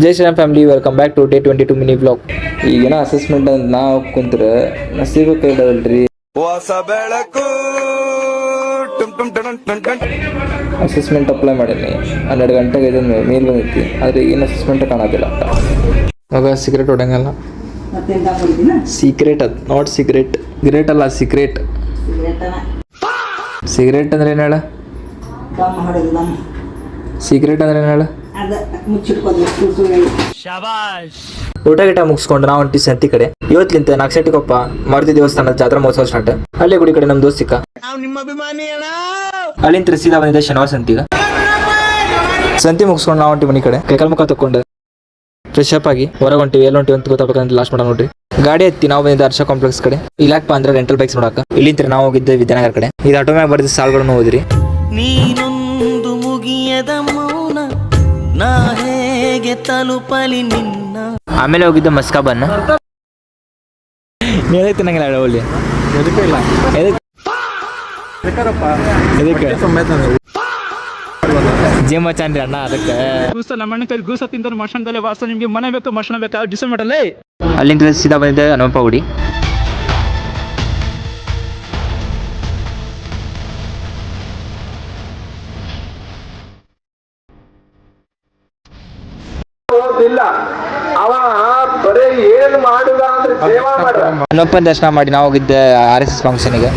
Jai Shriram family, welcome back to day 22 mini blog. ಈಗೇನೋ assessment ಅಂತ ನಾವು ಕುಂತ್ರೆ ನಸೀಬ ಕೈಡಲ್ರಿ. ಹೊಸ ಬೆಳಕು ಅಸೆಸ್ಮೆಂಟ್ ಅಪ್ಲೈ ಮಾಡೀನಿ 12 ಗಂಟೆಗೆ ಇದನ್ನು ಮೇಲ್ ಬಂದೈತಿ, ಆದರೆ ಏನು ಅಸೆಸ್ಮೆಂಟ್ ಕಾಣೋದಿಲ್ಲ. ಇವಾಗ ಸಿಗರೇಟ್ ಹೊಡಂಗಲ್ಲ, ಸೀಕ್ರೆಟ್ ಅದು, ನಾಟ್ ಸಿಗರೇಟ್. ಗ್ರೇಟ್ ಅಲ್ಲ, ಸೀಕ್ರೆಟ್. ಸಿಗರೇಟ್ ಅಂದ್ರೆ ಏನು ಹೇಳ? ಸೀಕ್ರೆಟ್ ಅಂದ್ರೆ ಏನು ಹೇಳ? ಊಟ ಗಿಟ ಮುಗಿಸ್ಕೊಂಡು ನಾವು ಹೊಂಟಿ ಸಂತಿ ಕಡೆ. ಇವತ್ತಿಂತ ನಾಗಸೆಟ್ಟಿಗೊಪ್ಪ ಮಾರುತಿ ದೇವಸ್ಥಾನದ ಜಾತ್ರಾ ಮಹೋತ್ಸವ ಸ್ಟಾರ್ಟ್. ಅಲ್ಲೇ ಗುಡಿ ಕಡೆ ನಮ್ ದೋಸ್ತಿಕ ಅಲ್ಲಿಂದ ಸೀದಾ ಬಂದಿದ್ದೆ ಶನಿವಾರ ಸಂತಿಗ. ಸಂತಿ ಮುಗಿಸ್ಕೊಂಡು ನಾವು ಹೊಂಟಿ ಮನೆ ಕಡೆ. ಕೈಕಾಲ್ ಮುಖ ತಕೊಂಡು ಫ್ರೆಶ್ ಅಪ್ ಆಗಿ ಹೊರಗೆ ಹೊಂಟಿವಿ. ಎಲ್ಲ ಹೊಂಟಿವಿ ಅಂತ ಗೊತ್ತಾಗಬೇಕಂತ ಲಾಸ್ಟ್ ಮಾಡ ನೋಡ್ರಿ. ಗಾಡಿ ಹತ್ತಿ ನಾವು ಬಂದಿದ್ದ ಹರ್ಷ ಕಾಂಪ್ಲೆಕ್ಸ್ ಕಡೆ. ಇಲ್ಲಾಕಪ್ಪ ಅಂದ್ರೆ ರೆಂಟಲ್ ಬೈಕ್ಸ್ ನೋಡಕ. ಇಲ್ಲಿಂದ ನಾವು ಹೋಗಿದ್ದೆ ವಿದ್ಯಾನಗರ ಕಡೆ. ಇದು ಆಟೋ ಮ್ಯಾಗ ಬರ್ದಿದ್ದ ಸಾಲ್ಗಳನ್ನು ಓದಿರಿ. ನೀನೊಂದು ಮುಗಿಯದ ಮೌನ, ನಾ ಹೇಗೆ ತಲುಪಲಿ ನಿನ್ನ. ಆಮೇಲೆ ಹೋಗಿದ್ದ ಮಸ್ಕಾಬನ್. ನೀವೇ ತಿನ್ನಂಗಿಲ್ಲ ಒಳ್ಳೆ ಜಿಮ್ ಹಚ್ಚಾನ್ರಿ ಅಣ್ಣ. ಅದಕ್ಕೆ ನಮ್ಮ ಕೈ ಗೂಸ ತಿಂತಾರೆ ಮಷಣದಲ್ಲೇ ವಾಸ. ನಿಮ್ಗೆ ಮನೆ ಬೇಕು ಮಷಣ ಬೇಕಾ ಡಿಸೈಡ್ ಮಾಡಲ್ಲೇ. ಅಲ್ಲಿಂದ ಸೀದಾ ಬಂದಿದ್ದೆ ಹನುಮಪ್ಪ ಗುಡಿ. ಹನುಮಪ್ಪನ ದರ್ಶನ ಮಾಡಿ ನಾವು ಹೋಗಿದ್ದೆ RSS ಫಂಕ್ಷನಿಗೆ.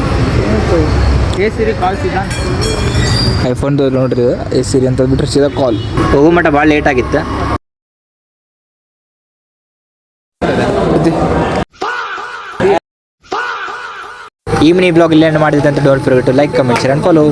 ಐಫೋನ್ ನೋಡ್ರಿ ಸಿರಿ ಅಂತ ಬಿಟ್ರೆ ಸೀದಾ ಕಾಲ್. ಹೋಗೋ ಮಟ್ಟ ಭಾಳ ಲೇಟ್ ಆಗಿತ್ತು. ಈ ಮಿನಿ ಬ್ಲಾಗ್ ಇಲ್ಲೇನು ಮಾಡಿದಂತ don't forget to like, comment, share and follow.